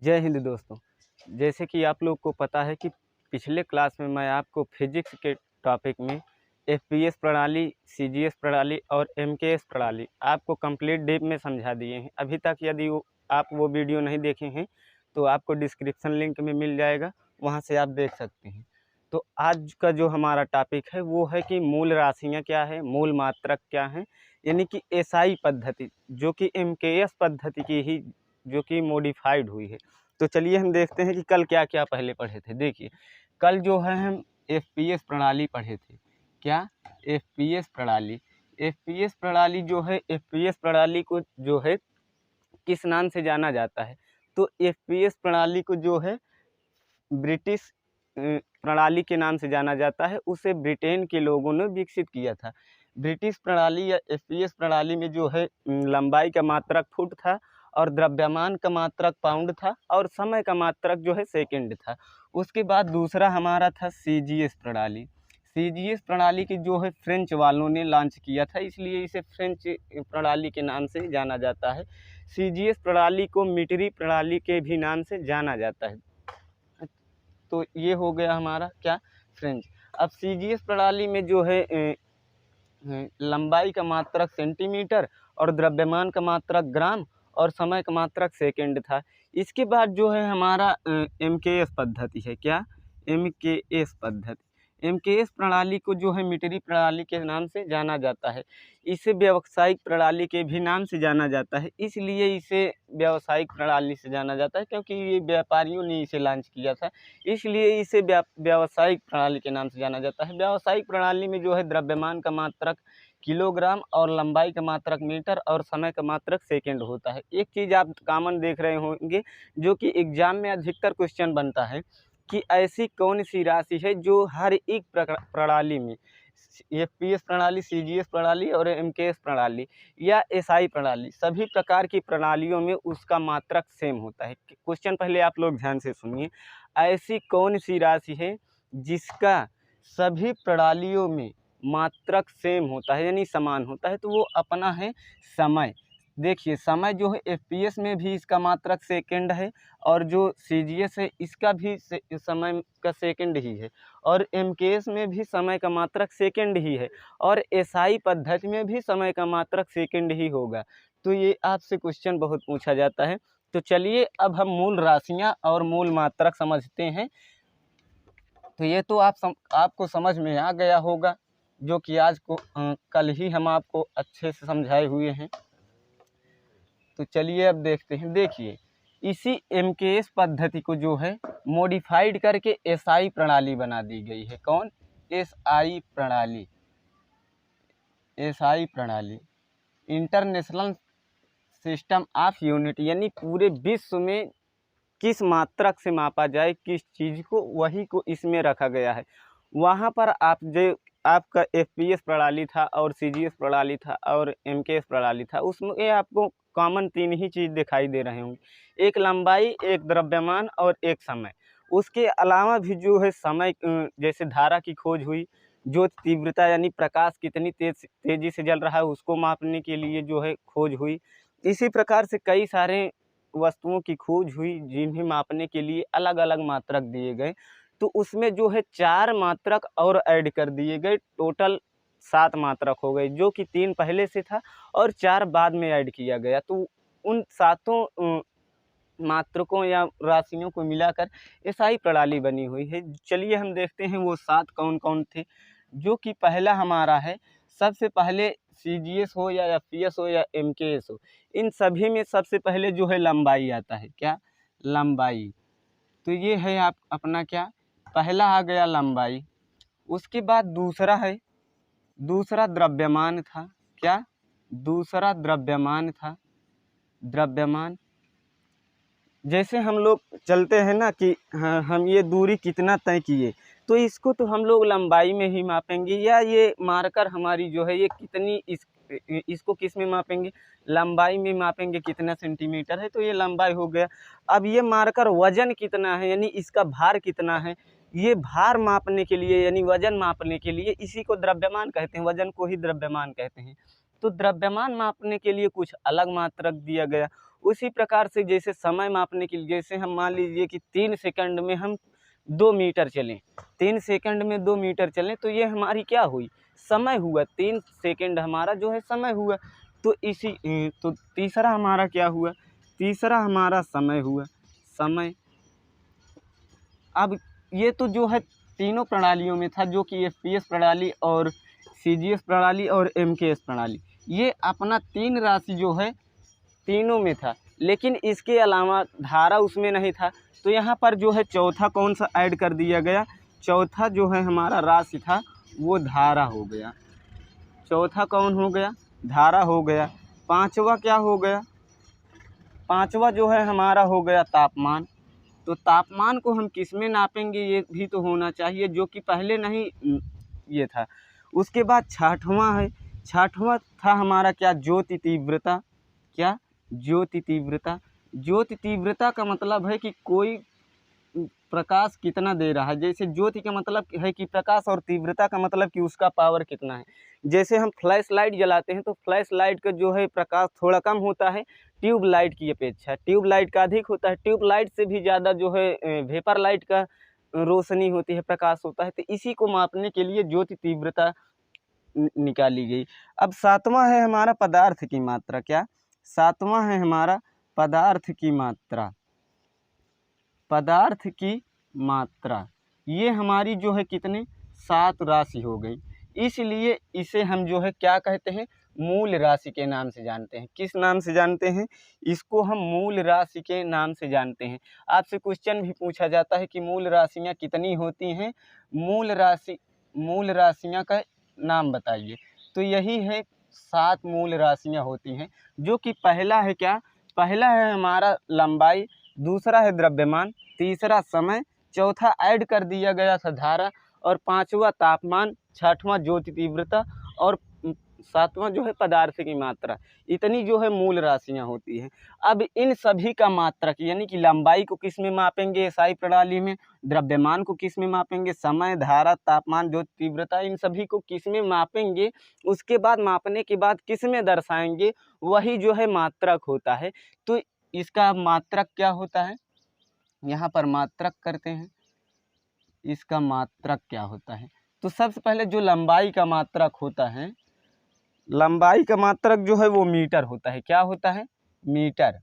जय हिंद दोस्तों। जैसे कि आप लोग को पता है कि पिछले क्लास में मैं आपको फिजिक्स के टॉपिक में एफपीएस प्रणाली, सीजीएस प्रणाली और एमकेएस प्रणाली आपको कंप्लीट डीप में समझा दिए हैं। अभी तक यदि आप वो वीडियो नहीं देखे हैं तो आपको डिस्क्रिप्शन लिंक में मिल जाएगा, वहाँ से आप देख सकते हैं। तो आज का जो हमारा टॉपिक है वो है कि मूल राशियाँ क्या है, मूल मात्रक क्या हैं, यानी कि एसआई पद्धति जो कि एमकेएस पद्धति की ही जो कि मॉडिफाइड हुई है। तो चलिए हम देखते हैं कि कल क्या क्या पहले पढ़े थे। देखिए, कल जो है हम एफपीएस प्रणाली पढ़े थे। क्या? एफपीएस प्रणाली। एफपीएस प्रणाली जो है, एफपीएस प्रणाली को जो है किस नाम से जाना जाता है? तो एफपीएस प्रणाली को जो है ब्रिटिश प्रणाली के नाम से जाना जाता है। उसे ब्रिटेन के लोगों ने विकसित किया था। ब्रिटिश प्रणाली या एफपीएस प्रणाली में जो है लंबाई का मात्रक फुट था और द्रव्यमान का मात्रक पाउंड था और समय का मात्रक जो है सेकंड था। उसके बाद दूसरा हमारा था सीजीएस प्रणाली। सीजीएस प्रणाली की जो है फ्रेंच वालों ने लॉन्च किया था, इसलिए इसे फ्रेंच प्रणाली के नाम से जाना जाता है। सीजीएस प्रणाली को मीटरी प्रणाली के भी नाम से जाना जाता है। तो ये हो गया हमारा क्या? फ्रेंच। अब सीजीएस प्रणाली में जो है लंबाई का मात्रक सेंटीमीटर और द्रव्यमान का मात्रक ग्राम और समय का मात्रक सेकंड था। इसके बाद जो है हमारा एमकेएस पद्धति है। क्या? एमकेएस पद्धति। एमकेएस प्रणाली को जो है मीटरी प्रणाली के नाम से जाना जाता है। इसे व्यावसायिक प्रणाली के भी नाम से जाना जाता है, इसलिए इसे व्यावसायिक प्रणाली से जाना जाता है क्योंकि ये व्यापारियों ने इसे लॉन्च किया था, इसलिए इसे व्यावसायिक प्रणाली के नाम से जाना जाता है। व्यावसायिक प्रणाली में जो है द्रव्यमान का मात्रक किलोग्राम और लंबाई का मात्रक मीटर और समय का मात्रक सेकंड होता है। एक चीज़ आप कॉमन देख रहे होंगे जो कि एग्जाम में अधिकतर क्वेश्चन बनता है कि ऐसी कौन सी राशि है जो हर एक प्रणाली में, एफपीएस प्रणाली, सीजीएस प्रणाली और एमकेएस प्रणाली या एसआई प्रणाली, सभी प्रकार की प्रणालियों में उसका मात्रक सेम होता है। क्वेश्चन पहले आप लोग ध्यान से सुनिए। ऐसी कौन सी राशि है जिसका सभी प्रणालियों में मात्रक सेम होता है यानी समान होता है? तो वो अपना है समय। देखिए, समय जो है एफपीएस में भी इसका मात्रक सेकंड है और जो सीजीएस है इसका भी समय का सेकंड ही है और एमकेएस में भी समय का मात्रक सेकंड ही है और एसआई पद्धति में भी समय का मात्रक सेकंड ही होगा। तो ये आपसे क्वेश्चन बहुत पूछा जाता है। तो चलिए अब हम मूल राशियां और मूल मात्रक समझते हैं। तो ये तो आपको समझ में आ गया होगा, जो कि आज को कल ही हम आपको अच्छे से समझाए हुए हैं। तो चलिए अब देखते हैं। देखिए, इसी एमकेएस पद्धति को जो है मॉडिफाइड करके एसआई प्रणाली बना दी गई है। कौन? एसआई प्रणाली। एसआई प्रणाली, इंटरनेशनल सिस्टम ऑफ यूनिट, यानी पूरे विश्व में किस मात्रक से मापा जाए किस चीज़ को, वही को इसमें रखा गया है। वहाँ पर आप जो आपका एफपीएस प्रणाली था और सीजीएस प्रणाली था और एमकेएस प्रणाली था, उसमें आपको कॉमन तीन ही चीज़ दिखाई दे रहे होंगे, एक लंबाई, एक द्रव्यमान और एक समय। उसके अलावा भी जो है समय, जैसे धारा की खोज हुई, जो तीव्रता यानी प्रकाश कितनी तेज़ी से जल रहा है उसको मापने के लिए जो है खोज हुई। इसी प्रकार से कई सारे वस्तुओं की खोज हुई जिन्हें मापने के लिए अलग अलग मात्रक दिए गए। तो उसमें जो है 4 मात्रक और ऐड कर दिए गए, टोटल 7 मात्रक हो गए, जो कि 3 पहले से था और 4 बाद में ऐड किया गया। तो उन सातों मात्रकों या राशियों को मिलाकर एसआई प्रणाली बनी हुई है। चलिए हम देखते हैं वो 7 कौन कौन थे। जो कि पहला हमारा है, सबसे पहले सीजीएस हो या एफपीएस हो या एमकेएस हो, इन सभी में सबसे पहले जो है लंबाई आता है। क्या? लंबाई। तो ये है आप अपना क्या? पहला आ गया लंबाई। उसके बाद दूसरा है, दूसरा द्रव्यमान था। क्या? दूसरा द्रव्यमान था। द्रव्यमान, जैसे हम लोग चलते हैं ना कि हाँ, हम ये दूरी कितना तय किए, तो इसको तो हम लोग लंबाई में ही मापेंगे, या ये मार्कर हमारी जो है ये कितनी इसको किस में मापेंगे? लंबाई में मापेंगे, कितना सेंटीमीटर है, तो ये लंबाई हो गया। अब ये मार्कर वजन कितना है यानी इसका भार कितना है, ये भार मापने के लिए यानी वजन मापने के लिए इसी को द्रव्यमान कहते हैं, वजन को ही द्रव्यमान कहते हैं। तो द्रव्यमान मापने के लिए कुछ अलग मात्रक दिया गया। उसी प्रकार से जैसे समय मापने के लिए, जैसे हम मान लीजिए कि 3 सेकंड में हम 2 मीटर चलें, 3 सेकंड में 2 मीटर चलें, तो ये हमारी क्या हुई, समय हुआ। 3 सेकंड हमारा जो है समय हुआ। तो तो तीसरा हमारा क्या हुआ, तीसरा हमारा समय हुआ, समय। अब ये तो जो है तीनों प्रणालियों में था, जो कि एफपीएस प्रणाली और सीजीएस प्रणाली और एमकेएस प्रणाली, ये अपना 3 राशि जो है तीनों में था। लेकिन इसके अलावा धारा उसमें नहीं था, तो यहाँ पर जो है चौथा कौन सा ऐड कर दिया गया, चौथा जो है हमारा राशि था वो धारा हो गया। चौथा कौन हो गया, धारा हो गया। पांचवा क्या हो गया, पांचवा जो है हमारा हो गया तापमान। तो तापमान को हम किस में नापेंगे, ये भी तो होना चाहिए, जो कि पहले नहीं ये था। उसके बाद छठवां है, छठवां था हमारा क्या, ज्योति तीव्रता। क्या, ज्योति तीव्रता। ज्योति तीव्रता का मतलब है कि कोई प्रकाश कितना दे रहा है। जैसे ज्योति का मतलब है कि प्रकाश, और तीव्रता का मतलब कि उसका पावर कितना है। जैसे हम फ्लैश लाइट जलाते हैं तो फ्लैश लाइट का जो है प्रकाश थोड़ा कम होता है ट्यूब लाइट की अपेक्षा, ट्यूब लाइट का अधिक होता है। ट्यूब लाइट से भी ज़्यादा जो है वेपर लाइट का रोशनी होती है, प्रकाश होता है। तो इसी को मापने के लिए ज्योति तीव्रता निकाली गई। अब सातवां है हमारा पदार्थ की मात्रा। क्या, सातवां है हमारा पदार्थ की मात्रा। पदार्थ की मात्रा ये हमारी जो है कितने, 7 राशि हो गई। इसलिए इसे हम जो है क्या कहते हैं, मूल राशि के नाम से जानते हैं। किस नाम से जानते हैं, इसको हम मूल राशि के नाम से जानते हैं। आपसे क्वेश्चन भी पूछा जाता है कि मूल राशियाँ कितनी होती हैं, मूल राशियाँ का नाम बताइए। तो यही है 7 मूल राशियाँ होती हैं, जो कि पहला है क्या, पहला है हमारा लंबाई, दूसरा है द्रव्यमान, तीसरा समय, चौथा ऐड कर दिया गया था धारा, और पांचवा तापमान, छठवां ज्योति तीव्रता, और सातवां जो है पदार्थ की मात्रा। इतनी जो है मूल राशियां होती हैं। अब इन सभी का मात्रक, यानी कि लंबाई को किस में मापेंगे एसआई प्रणाली में, द्रव्यमान को किस में मापेंगे, समय, धारा, तापमान, ज्योति तीव्रता, इन सभी को किस में मापेंगे, उसके बाद मापने के बाद किस में दर्शाएंगे, वही जो है मात्रक होता है। तो इसका मात्रक क्या होता है, यहाँ पर मात्रक करते हैं, इसका मात्रक क्या होता है। तो सबसे पहले जो लंबाई का मात्रक होता है, लंबाई का मात्रक जो है वो मीटर होता है। क्या होता है, मीटर।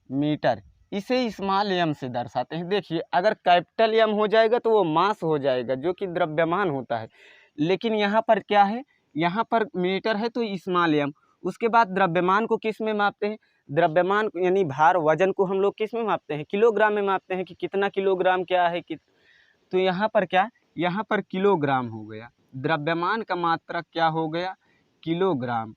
मीटर, इसे स्मॉल एम से दर्शाते हैं। देखिए अगर कैपिटल एम हो जाएगा तो वो मास हो जाएगा, जो कि द्रव्यमान होता है। लेकिन यहाँ पर क्या है, यहाँ पर मीटर है तो स्मॉल एम। उसके बाद द्रव्यमान को किस में मापते हैं, द्रव्यमान यानी भार, वजन को हम लोग किस में मापते हैं, किलोग्राम में मापते हैं कि कितना किलोग्राम क्या है कि। तो यहाँ पर क्या, यहाँ पर किलोग्राम हो गया। द्रव्यमान का मात्रक क्या हो गया, किलोग्राम।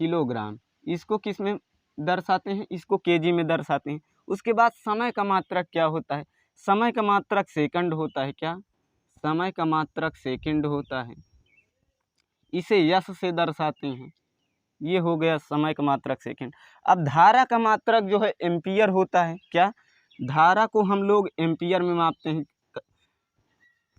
किलोग्राम, इसको किस में दर्शाते हैं, इसको केजी में दर्शाते हैं। उसके बाद समय का मात्रक क्या होता है, समय का मात्रक सेकंड होता है। क्या, समय का मात्रक सेकंड होता है, इसे यश से दर्शाते हैं। ये हो गया समय का मात्रक सेकंड। अब धारा का मात्रक जो है एम्पियर होता है। क्या, धारा को हम लोग एम्पियर में मापते हैं।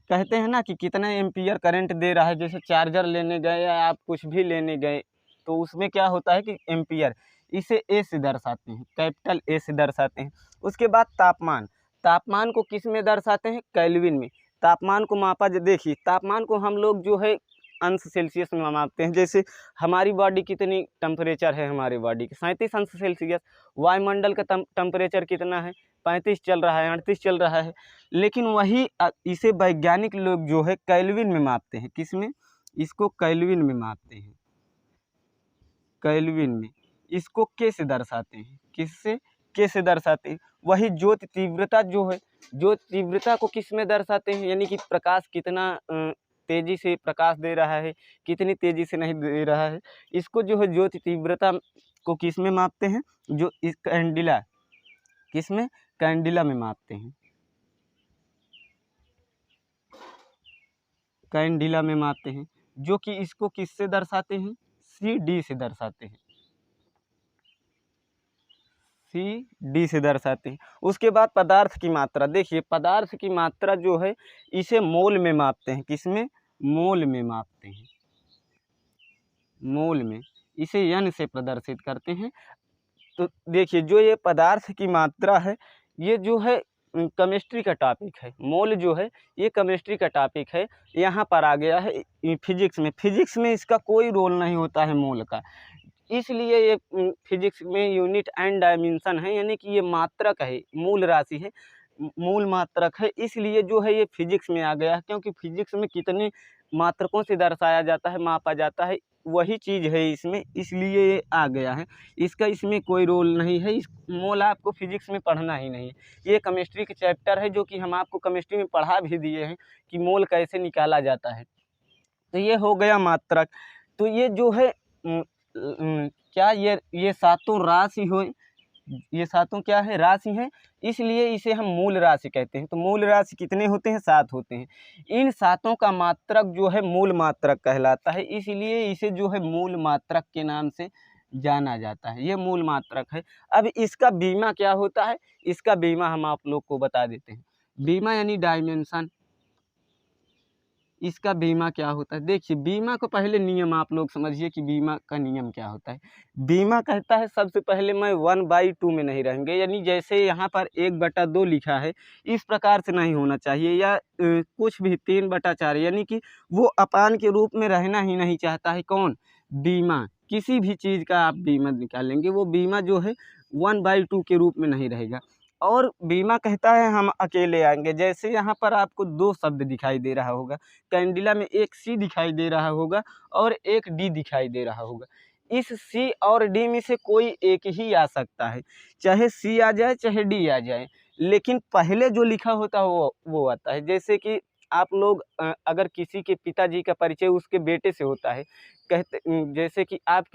कहते हैं ना कि कितना एम्पियर करंट दे रहा है, जैसे चार्जर लेने गए या आप कुछ भी लेने गए तो उसमें क्या होता है कि एम्पियर, इसे ए से दर्शाते हैं, कैपिटल ए से दर्शाते हैं। उसके बाद तापमान, तापमान को किस में दर्शाते हैं, केल्विन में। तापमान को मापा, देखिए तापमान को हम लोग जो है अंश सेल्सियस में मापते हैं। जैसे हमारी बॉडी कितनी टेम्परेचर है, हमारी बॉडी की 37 अंश सेल्सियस। वायुमंडल का टेम्परेचर कितना है, 35 चल रहा है, 38 चल रहा है। लेकिन वही इसे वैज्ञानिक लोग जो है केल्विन में मापते हैं। किस में, इसको केल्विन में मापते हैं, केल्विन में। इसको के से दर्शाते हैं, किससे, के से दर्शाते हैं। वही ज्योति तीव्रता जो है, ज्योति तीव्रता को किस में दर्शाते हैं, यानी कि प्रकाश कितना तेजी से प्रकाश दे रहा है, कितनी तेजी से नहीं दे रहा है। इसको जो है ज्योति तीव्रता को किस में मापते हैं, जो इस कैंडिला, किस में, कैंडिला में मापते हैं, कैंडिला में मापते हैं। जो कि इसको किससे दर्शाते हैं, सी डी से दर्शाते हैं, सी डी से दर्शाते हैं। उसके बाद पदार्थ की मात्रा, देखिए पदार्थ की मात्रा जो है इसे मोल में मापते हैं। किस में, मोल में मापते हैं। मोल में, इसे n से प्रदर्शित करते हैं। तो देखिए जो ये पदार्थ की मात्रा है, ये जो है केमिस्ट्री का टॉपिक है। मोल जो है ये केमिस्ट्री का टॉपिक है, यहाँ पर आ गया है फिजिक्स में। फिजिक्स में इसका कोई रोल नहीं होता है मोल का, इसलिए ये फिजिक्स में यूनिट एंड डायमेंशन है, यानी कि ये मात्रक है, मूल राशि है, मूल मात्रक है, इसलिए जो है ये फिजिक्स में आ गया है। क्योंकि फिजिक्स में कितने मात्रकों से दर्शाया जाता है, मापा जाता है, वही चीज़ है इसमें, इसलिए ये आ गया है। इसका इसमें कोई रोल नहीं है। इस मोल आपको फिजिक्स में पढ़ना ही नहीं है। ये केमिस्ट्री के चैप्टर है जो कि हम आपको केमिस्ट्री में पढ़ा भी दिए हैं कि मोल कैसे निकाला जाता है। तो ये हो गया मात्रक। तो ये जो है क्या ये सातों राशि हो, ये सातों क्या है, राशि हैं, इसलिए इसे हम मूल राशि कहते हैं। तो मूल राशि कितने होते हैं, 7 होते हैं। इन सातों का मात्रक जो है मूल मात्रक कहलाता है, इसलिए इसे जो है मूल मात्रक के नाम से जाना जाता है। ये मूल मात्रक है। अब इसका बीमा क्या होता है, इसका बीमा हम आप लोग को बता देते हैं। बीमा यानी डायमेंशन, इसका बीमा क्या होता है। देखिए बीमा को पहले नियम आप लोग समझिए कि बीमा का नियम क्या होता है। बीमा कहता है सबसे पहले मैं 1/2 में नहीं रहेंगे, यानी जैसे यहाँ पर 1/2 लिखा है, इस प्रकार से नहीं होना चाहिए, या कुछ भी 3/4, यानी कि वो अपान के रूप में रहना ही नहीं चाहता है। कौन, बीमा। किसी भी चीज़ का आप बीमा निकालेंगे, वो बीमा जो है 1/2 के रूप में नहीं रहेगा। और बीमा कहता है हम अकेले आएंगे। जैसे यहाँ पर आपको 2 शब्द दिखाई दे रहा होगा, कैंडिला में एक सी दिखाई दे रहा होगा और एक डी दिखाई दे रहा होगा। इस सी और डी में से कोई एक ही आ सकता है, चाहे सी आ जाए चाहे डी आ जाए, लेकिन पहले जो लिखा होता है वो आता है। जैसे कि आप लोग अगर किसी के पिताजी का परिचय उसके बेटे से होता है, कहते जैसे कि आप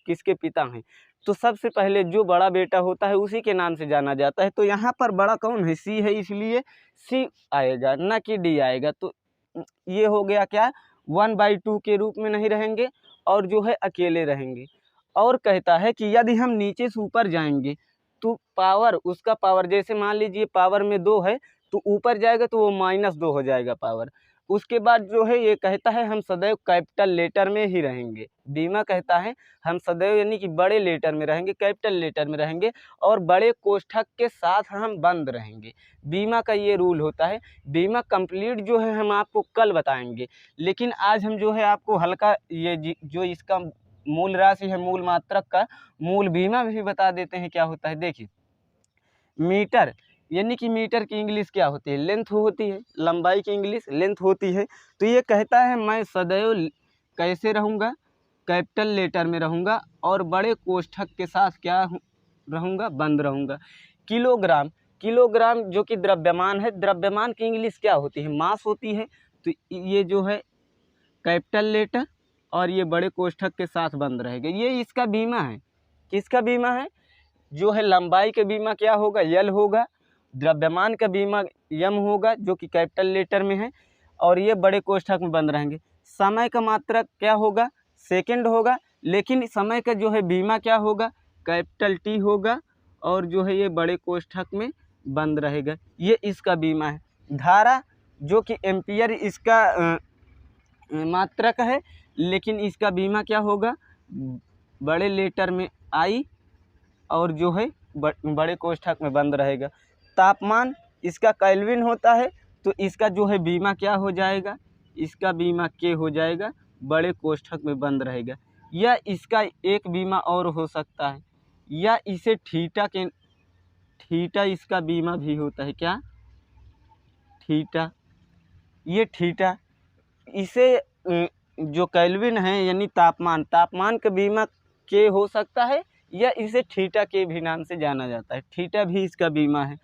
किसके पिता हैं, तो सबसे पहले जो बड़ा बेटा होता है उसी के नाम से जाना जाता है। तो यहाँ पर बड़ा कौन है, सी है, इसलिए सी आएगा, ना कि डी आएगा। तो ये हो गया क्या, 1/2 के रूप में नहीं रहेंगे और जो है अकेले रहेंगे। और कहता है कि यदि हम नीचे से ऊपर जाएंगे तो पावर, उसका पावर, जैसे मान लीजिए पावर में 2 है तो ऊपर जाएगा तो वो -2 हो जाएगा पावर। उसके बाद जो है ये कहता है हम सदैव कैपिटल लेटर में ही रहेंगे। बीमा कहता है हम सदैव यानी कि बड़े लेटर में रहेंगे, कैपिटल लेटर में रहेंगे और बड़े कोष्ठक के साथ हम बंद रहेंगे। बीमा का ये रूल होता है। बीमा कंप्लीट जो है हम आपको कल बताएंगे, लेकिन आज हम जो है आपको हल्का ये जो इसका मूल राशि है, मूल मात्रक का मूल बीमा भी बता देते हैं क्या होता है। देखिए मीटर, यानी कि मीटर की इंग्लिश क्या होती है, लेंथ होती है, लंबाई की इंग्लिश लेंथ होती है। तो ये कहता है मैं सदैव कैसे रहूँगा, कैपिटल लेटर में रहूँगा और बड़े कोष्ठक के साथ क्या रहूँगा, बंद रहूँगा। किलोग्राम, किलोग्राम जो कि द्रव्यमान है, द्रव्यमान की इंग्लिश क्या होती है, मास होती है। तो ये जो है कैपिटल लेटर और ये बड़े कोष्ठक के साथ बंद रहेगा। ये इसका बीमा है। किसका बीमा है, जो है लंबाई का बीमा क्या होगा, यल होगा, द्रव्यमान का बीमा यम होगा जो कि कैपिटल लेटर में है, और ये बड़े कोष्ठक में बंद रहेंगे। समय का मात्रक क्या होगा, सेकंड होगा, लेकिन समय का जो है बीमा क्या होगा, कैपिटल टी होगा और जो है ये बड़े कोष्ठक में बंद रहेगा। ये इसका बीमा है। धारा जो कि एम्पियर इसका मात्रक है, लेकिन इसका बीमा क्या होगा, बड़े लेटर में आई और जो है बड़े कोष्ठक में बंद रहेगा। तापमान इसका केल्विन होता है, तो इसका जो है बीमा क्या हो जाएगा, इसका बीमा के हो जाएगा, बड़े कोष्ठक में बंद रहेगा। या इसका एक बीमा और हो सकता है, या इसे थीटा इसका बीमा भी होता है। क्या, थीटा, ये थीटा, इसे जो केल्विन है यानी तापमान, तापमान का बीमा के हो सकता है, या इसे थीटा के भी नाम से जाना जाता है, थीटा भी इसका बीमा है।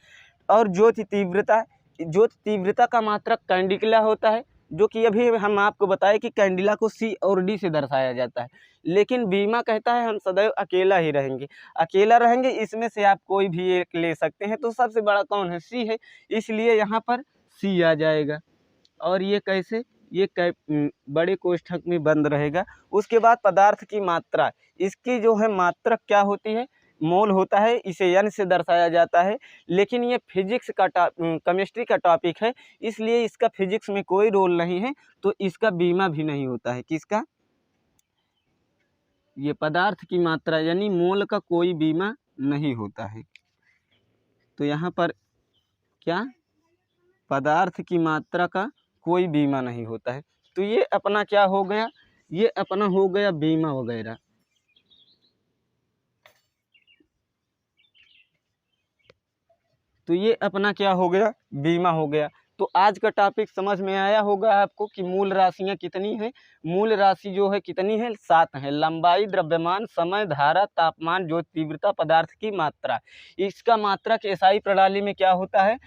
और ज्योति तीव्रता, ज्योति तीव्रता का मात्रक कैंडिला होता है, जो कि अभी हम आपको बताएं कि कैंडिला को सी और डी से दर्शाया जाता है। लेकिन बीमा कहता है हम सदैव अकेला ही रहेंगे, अकेला रहेंगे, इसमें से आप कोई भी एक ले सकते हैं। तो सबसे बड़ा कौन है, सी है, इसलिए यहाँ पर सी आ जाएगा। और ये कैसे, ये बड़े कोष्ठक में बंद रहेगा। उसके बाद पदार्थ की मात्रा, इसकी जो है मात्रक क्या होती है, मोल होता है, इसे n से दर्शाया जाता है। लेकिन ये फिजिक्स का केमिस्ट्री का टॉपिक है, इसलिए इसका फिजिक्स में कोई रोल नहीं है, तो इसका बीमा भी नहीं होता है। किसका, ये पदार्थ की मात्रा यानी मोल का कोई बीमा नहीं होता है। तो यहाँ पर क्या, पदार्थ की मात्रा का कोई बीमा नहीं होता है। तो ये अपना क्या हो गया, ये अपना हो गया बीमा वगैरह। तो ये अपना क्या हो गया, बीमा हो गया। तो आज का टॉपिक समझ में आया होगा आपको कि मूल राशियां कितनी हैं। मूल राशि जो है कितनी है, 7 है। लंबाई, द्रव्यमान, समय, धारा, तापमान, जो तीव्रता, पदार्थ की मात्रा। इसका मात्रक एसआई प्रणाली में क्या होता है,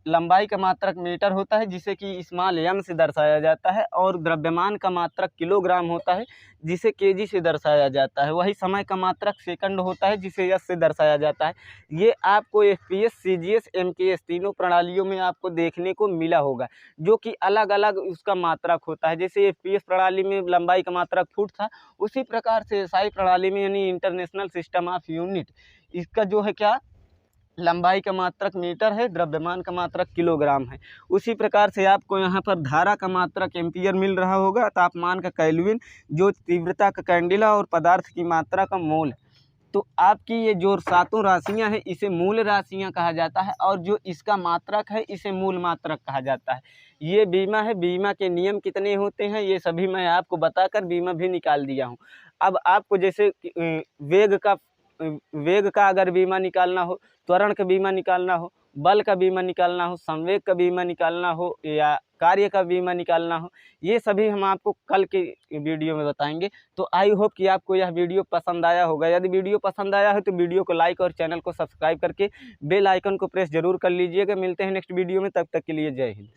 लंबाई का मात्रक मीटर होता है जिसे कि स्मॉल एम से दर्शाया जाता है, और द्रव्यमान का मात्रक किलोग्राम होता है जिसे केजी से दर्शाया जाता है। वही समय का मात्रक सेकंड होता है जिसे एस से दर्शाया जाता है। ये आपको एफपीएस, सीजीएस, एमकेएस तीनों प्रणालियों में आपको देखने को मिला होगा, जो कि अलग अलग उसका मात्रक होता है। जैसे एफपीएस प्रणाली में लंबाई का मात्रक फुट था, उसी प्रकार से एसआई प्रणाली में यानी इंटरनेशनल सिस्टम ऑफ यूनिट, इसका जो है क्या, लंबाई का मात्रक मीटर है, द्रव्यमान का मात्रक किलोग्राम है। उसी प्रकार से आपको यहाँ पर धारा का मात्रक एम्पियर मिल रहा होगा, तापमान का केल्विन, जो तीव्रता का कैंडिला, और पदार्थ की मात्रा का मोल। तो आपकी ये जो 7 राशियाँ हैं इसे मूल राशियाँ कहा जाता है, और जो इसका मात्रक है इसे मूल मात्रक कहा जाता है। ये बीमा है। बीमा के नियम कितने होते हैं ये सभी मैं आपको बताकर बीमा भी निकाल दिया हूँ। अब आपको जैसे वेग का अगर बीमा निकालना हो, त्वरण का बीमा निकालना हो, बल का बीमा निकालना हो, संवेग का बीमा निकालना हो, या कार्य का बीमा निकालना हो, ये सभी हम आपको कल के वीडियो में बताएंगे। तो आई होप कि आपको यह वीडियो पसंद आया होगा। यदि वीडियो पसंद आया है तो वीडियो को लाइक और चैनल को सब्सक्राइब करके बेल आइकन को प्रेस जरूर कर लीजिएगा। मिलते हैं नेक्स्ट वीडियो में, तब तक के लिए जय हिंद।